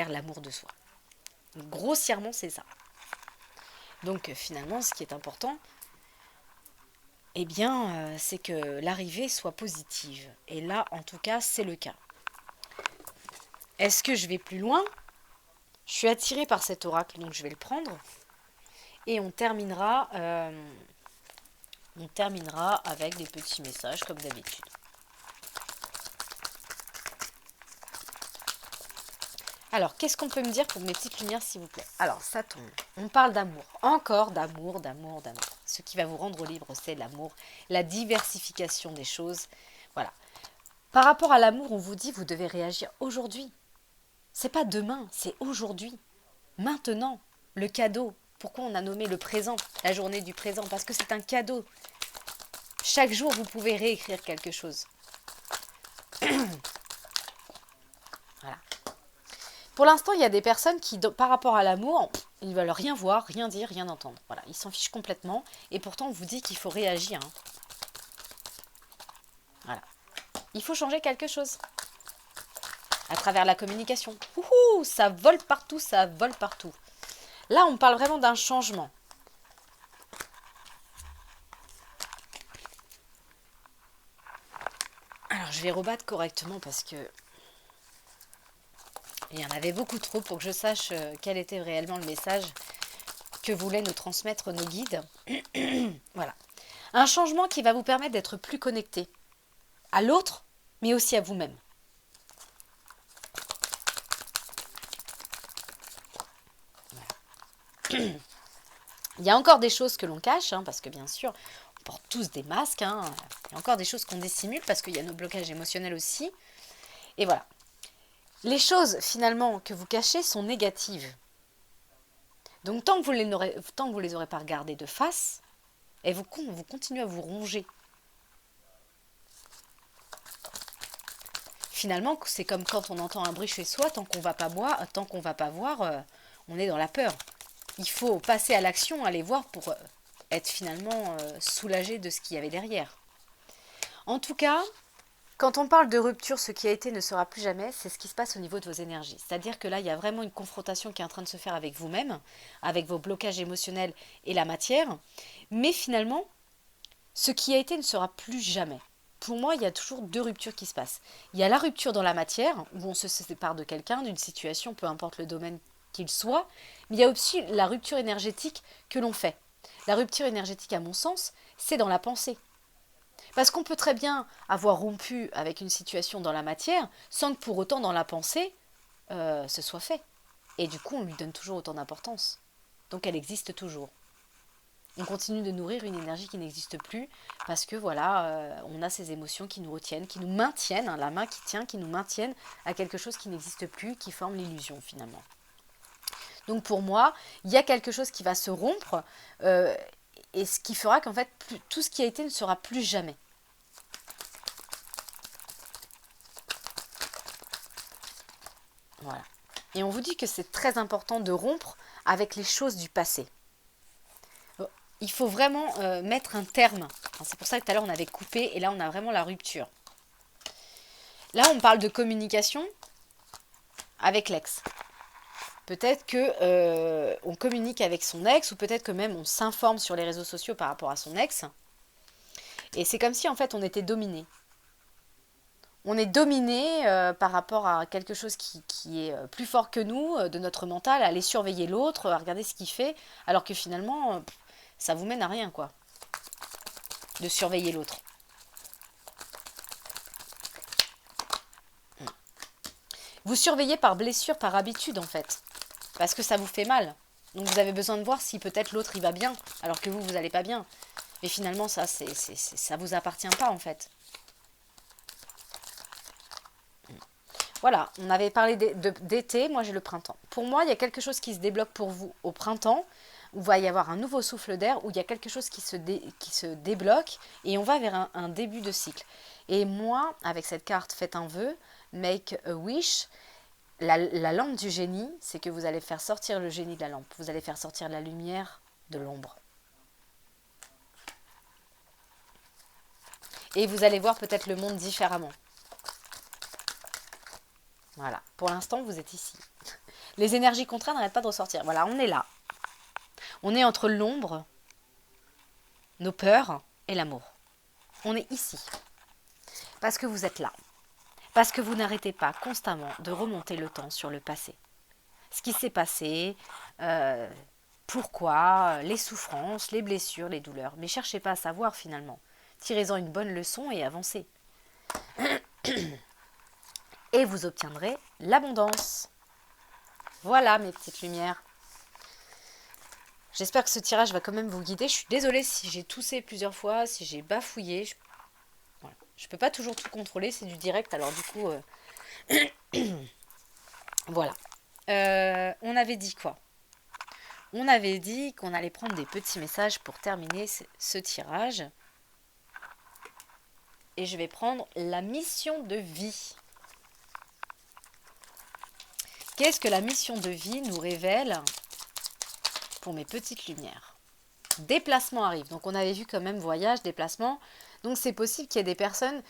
l'amour de soi. Donc, grossièrement, c'est ça. Donc finalement, ce qui est important, eh bien, c'est que l'arrivée soit positive. Et là, en tout cas, c'est le cas. Est-ce que je vais plus loin ? Je suis attirée par cet oracle, donc je vais le prendre. Et on terminera avec des petits messages, comme d'habitude. Alors, qu'est-ce qu'on peut me dire pour mes petites lumières, s'il vous plaît ? Alors, ça tombe. On parle d'amour. Encore d'amour, d'amour, d'amour. Ce qui va vous rendre libre, c'est l'amour, la diversification des choses. Voilà. Par rapport à l'amour, on vous dit, vous devez réagir aujourd'hui. C'est pas demain, c'est aujourd'hui. Maintenant, le cadeau. Pourquoi on a nommé le présent, la journée du présent ? Parce que c'est un cadeau. Chaque jour, vous pouvez réécrire quelque chose. Voilà. Pour l'instant, il y a des personnes qui, par rapport à l'amour, ils ne veulent rien voir, rien dire, rien entendre. Voilà, ils s'en fichent complètement. Et pourtant, on vous dit qu'il faut réagir. Hein. Voilà. Il faut changer quelque chose. À travers la communication. Ouhou, ça vole partout, ça vole partout. Là, on parle vraiment d'un changement. Alors, je vais rebattre correctement parce que il y en avait beaucoup trop pour que je sache quel était réellement le message que voulaient nous transmettre nos guides. Voilà. Un changement qui va vous permettre d'être plus connecté à l'autre, mais aussi à vous-même. Voilà. Il y a encore des choses que l'on cache, hein, parce que bien sûr, on porte tous des masques. Hein. Il y a encore des choses qu'on dissimule parce qu'il y a nos blocages émotionnels aussi. Et voilà. Les choses, finalement, que vous cachez sont négatives. Donc, tant que vous ne les aurez pas regardées de face, et vous continuez à vous ronger. Finalement, c'est comme quand on entend un bruit chez soi, tant qu'on va pas voir, on est dans la peur. Il faut passer à l'action, aller voir pour être finalement soulagé de ce qu'il y avait derrière. En tout cas, quand on parle de rupture, ce qui a été ne sera plus jamais, c'est ce qui se passe au niveau de vos énergies. C'est-à-dire que là, il y a vraiment une confrontation qui est en train de se faire avec vous-même, avec vos blocages émotionnels et la matière. Mais finalement, ce qui a été ne sera plus jamais. Pour moi, il y a toujours deux ruptures qui se passent. Il y a la rupture dans la matière, où on se sépare de quelqu'un, d'une situation, peu importe le domaine qu'il soit. Mais il y a aussi la rupture énergétique que l'on fait. La rupture énergétique, à mon sens, c'est dans la pensée. Parce qu'on peut très bien avoir rompu avec une situation dans la matière sans que pour autant dans la pensée, ce soit fait. Et du coup, on lui donne toujours autant d'importance. Donc elle existe toujours. On continue de nourrir une énergie qui n'existe plus parce que voilà, on a ces émotions qui nous retiennent, qui nous maintiennent, hein, la main qui tient, qui nous maintiennent à quelque chose qui n'existe plus, qui forme l'illusion finalement. Donc pour moi, il y a quelque chose qui va se rompre et ce qui fera qu'en fait, tout ce qui a été ne sera plus jamais. Voilà. Et on vous dit que c'est très important de rompre avec les choses du passé. Il faut vraiment mettre un terme. Enfin, c'est pour ça que tout à l'heure on avait coupé et là on a vraiment la rupture. Là on parle de communication avec l'ex. Peut-être que on communique avec son ex ou peut-être que même on s'informe sur les réseaux sociaux par rapport à son ex. Et c'est comme si en fait on était dominé. On est dominé par rapport à quelque chose qui est plus fort que nous, de notre mental, à aller surveiller l'autre, à regarder ce qu'il fait, alors que finalement, ça vous mène à rien, quoi, de surveiller l'autre. Vous surveillez par blessure, par habitude, en fait, parce que ça vous fait mal. Donc vous avez besoin de voir si peut-être l'autre il va bien, alors que vous n'allez pas bien. Mais finalement, ça vous appartient pas, en fait. Voilà, on avait parlé d'été, moi j'ai le printemps. Pour moi, il y a quelque chose qui se débloque pour vous au printemps, où il va y avoir un nouveau souffle d'air, où il y a quelque chose qui se débloque, et on va vers un début de cycle. Et moi, avec cette carte, faites un vœu, make a wish, la lampe du génie, c'est que vous allez faire sortir le génie de la lampe, vous allez faire sortir la lumière de l'ombre. Et vous allez voir peut-être le monde différemment. Voilà, pour l'instant, vous êtes ici. Les énergies contraires n'arrêtent pas de ressortir. Voilà, on est là. On est entre l'ombre, nos peurs et l'amour. On est ici. Parce que vous êtes là. Parce que vous n'arrêtez pas constamment de remonter le temps sur le passé. Ce qui s'est passé, pourquoi, les souffrances, les blessures, les douleurs. Mais cherchez pas à savoir finalement. Tirez-en une bonne leçon et avancez. Et vous obtiendrez l'abondance. Voilà mes petites lumières. J'espère que ce tirage va quand même vous guider. Je suis désolée si j'ai toussé plusieurs fois, si j'ai bafouillé. Voilà. Je peux pas toujours tout contrôler, c'est du direct, alors du coup... voilà. On avait dit quoi? On avait dit qu'on allait prendre des petits messages pour terminer ce tirage. et je vais prendre la mission de vie. Qu'est-ce que la mission de vie nous révèle pour mes petites lumières? Déplacement arrive. Donc on avait vu quand même voyage, déplacement. Donc c'est possible qu'il y ait des personnes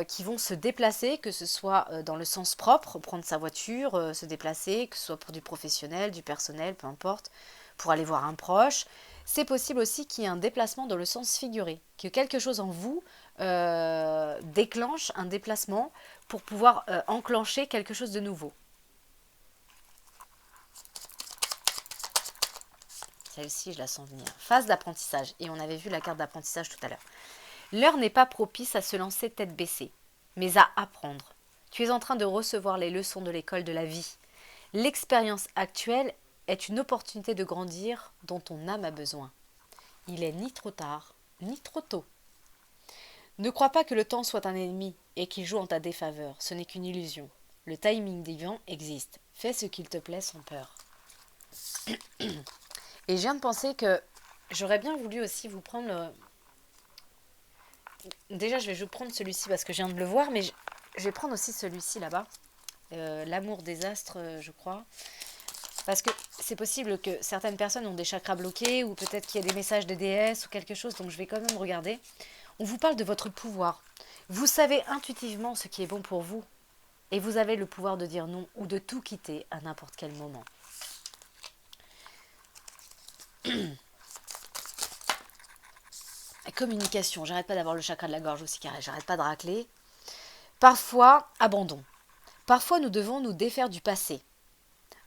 qui vont se déplacer, que ce soit dans le sens propre, prendre sa voiture, se déplacer, que ce soit pour du professionnel, du personnel, peu importe, pour aller voir un proche. C'est possible aussi qu'il y ait un déplacement dans le sens figuré, que quelque chose en vous déclenche un déplacement pour pouvoir enclencher quelque chose de nouveau. Celle-ci, je la sens venir. Phase d'apprentissage. Et on avait vu la carte d'apprentissage tout à l'heure. L'heure n'est pas propice à se lancer tête baissée, mais à apprendre. Tu es en train de recevoir les leçons de l'école de la vie. L'expérience actuelle est une opportunité de grandir dont ton âme a besoin. Il est ni trop tard, ni trop tôt. Ne crois pas que le temps soit un ennemi et qu'il joue en ta défaveur. Ce n'est qu'une illusion. Le timing divin existe. Fais ce qu'il te plaît sans peur. Et je viens de penser que j'aurais bien voulu aussi vous prendre... Déjà, je vais vous prendre celui-ci parce que je viens de le voir, mais je vais prendre aussi celui-ci là-bas. L'amour des astres, je crois. Parce que c'est possible que certaines personnes ont des chakras bloqués ou peut-être qu'il y a des messages de déesses ou quelque chose, donc je vais quand même regarder. On vous parle de votre pouvoir. Vous savez intuitivement ce qui est bon pour vous et vous avez le pouvoir de dire non ou de tout quitter à n'importe quel moment. Communication, j'arrête pas d'avoir le chakra de la gorge aussi carré, j'arrête pas de racler. Parfois, abandon. Parfois, nous devons nous défaire du passé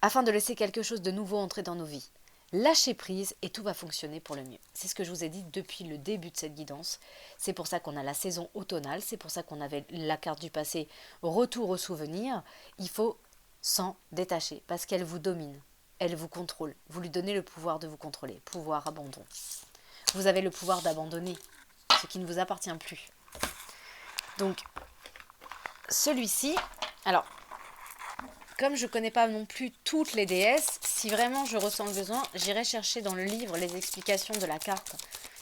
afin de laisser quelque chose de nouveau entrer dans nos vies. Lâchez prise et tout va fonctionner pour le mieux. C'est ce que je vous ai dit depuis le début de cette guidance. C'est pour ça qu'on a la saison automnale, c'est pour ça qu'on avait la carte du passé, retour aux souvenirs. Il faut s'en détacher parce qu'elle vous domine, elle vous contrôle. Vous lui donnez le pouvoir de vous contrôler, pouvoir abandon. Vous avez le pouvoir d'abandonner ce qui ne vous appartient plus. Donc, celui-ci, alors, comme je ne connais pas non plus toutes les déesses, si vraiment je ressens le besoin, j'irai chercher dans le livre les explications de la carte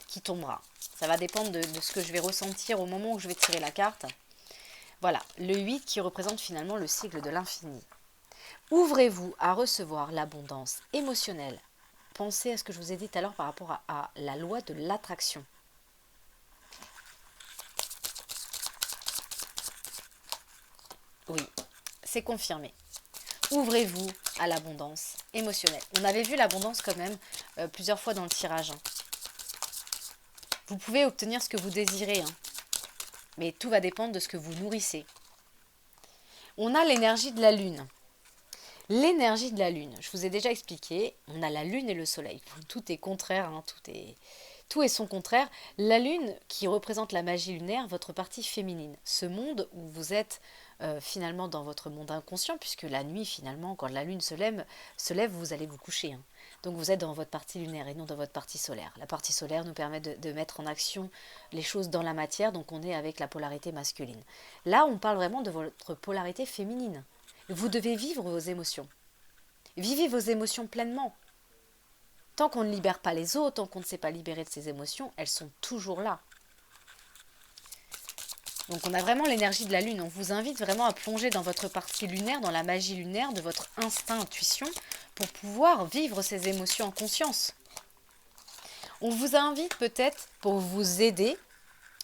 qui tombera. Ça va dépendre de ce que je vais ressentir au moment où je vais tirer la carte. Voilà, le 8 qui représente finalement le cycle de l'infini. Ouvrez-vous à recevoir l'abondance émotionnelle. Pensez à ce que je vous ai dit tout à l'heure par rapport à la loi de l'attraction. Oui, c'est confirmé. Ouvrez-vous à l'abondance émotionnelle. On avait vu l'abondance quand même plusieurs fois dans le tirage. Vous pouvez obtenir ce que vous désirez, mais tout va dépendre de ce que vous nourrissez. On a l'énergie de la lune. L'énergie de la lune, je vous ai déjà expliqué, on a la lune et le soleil. Tout est contraire, tout est son contraire. La lune qui représente la magie lunaire, votre partie féminine. Ce monde où vous êtes finalement dans votre monde inconscient, puisque la nuit finalement, quand la lune se lève vous allez vous coucher. Donc vous êtes dans votre partie lunaire et non dans votre partie solaire. La partie solaire nous permet de mettre en action les choses dans la matière, donc on est avec la polarité masculine. Là, on parle vraiment de votre polarité féminine. Vous devez vivre vos émotions. Vivez vos émotions pleinement. Tant qu'on ne libère pas les autres, tant qu'on ne s'est pas libéré de ces émotions, elles sont toujours là. Donc on a vraiment l'énergie de la lune. On vous invite vraiment à plonger dans votre partie lunaire, dans la magie lunaire de votre instinct, intuition, pour pouvoir vivre ces émotions en conscience. On vous invite peut-être pour vous aider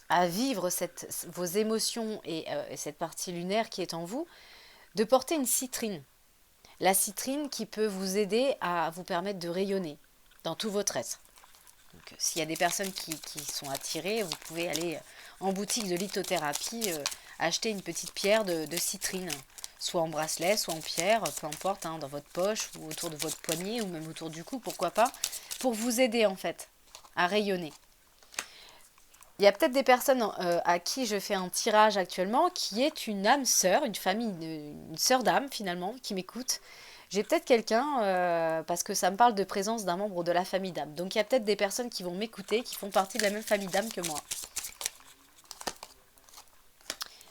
à vivre vos émotions et cette partie lunaire qui est en vous, de porter une citrine. La citrine qui peut vous aider à vous permettre de rayonner dans tout votre être. Donc, s'il y a des personnes qui sont attirées, vous pouvez aller en boutique de lithothérapie acheter une petite pierre de citrine, soit en bracelet, soit en pierre, peu importe, dans votre poche ou autour de votre poignet ou même autour du cou, pourquoi pas, pour vous aider en fait à rayonner. Il y a peut-être des personnes à qui je fais un tirage actuellement qui est une âme sœur, une famille, une sœur d'âme finalement, qui m'écoute. J'ai peut-être quelqu'un, parce que ça me parle de présence d'un membre de la famille d'âme. Donc il y a peut-être des personnes qui vont m'écouter, qui font partie de la même famille d'âme que moi.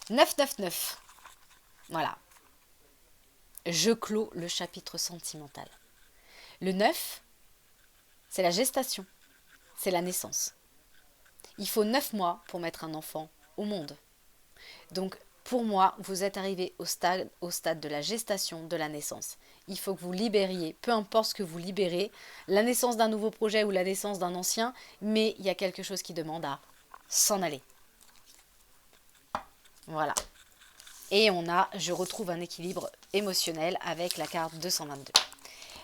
999. Voilà. Je clôt le chapitre sentimental. Le 9, c'est la gestation. C'est la naissance. Il faut 9 mois pour mettre un enfant au monde. Donc, pour moi, vous êtes arrivé au stade de la gestation, de la naissance. Il faut que vous libériez, peu importe ce que vous libérez, la naissance d'un nouveau projet ou la naissance d'un ancien, mais il y a quelque chose qui demande à s'en aller. Voilà. Et je retrouve un équilibre émotionnel avec la carte 222.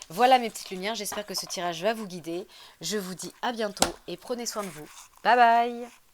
Voilà mes petites lumières, j'espère que ce tirage va vous guider. Je vous dis à bientôt et prenez soin de vous. Bye bye!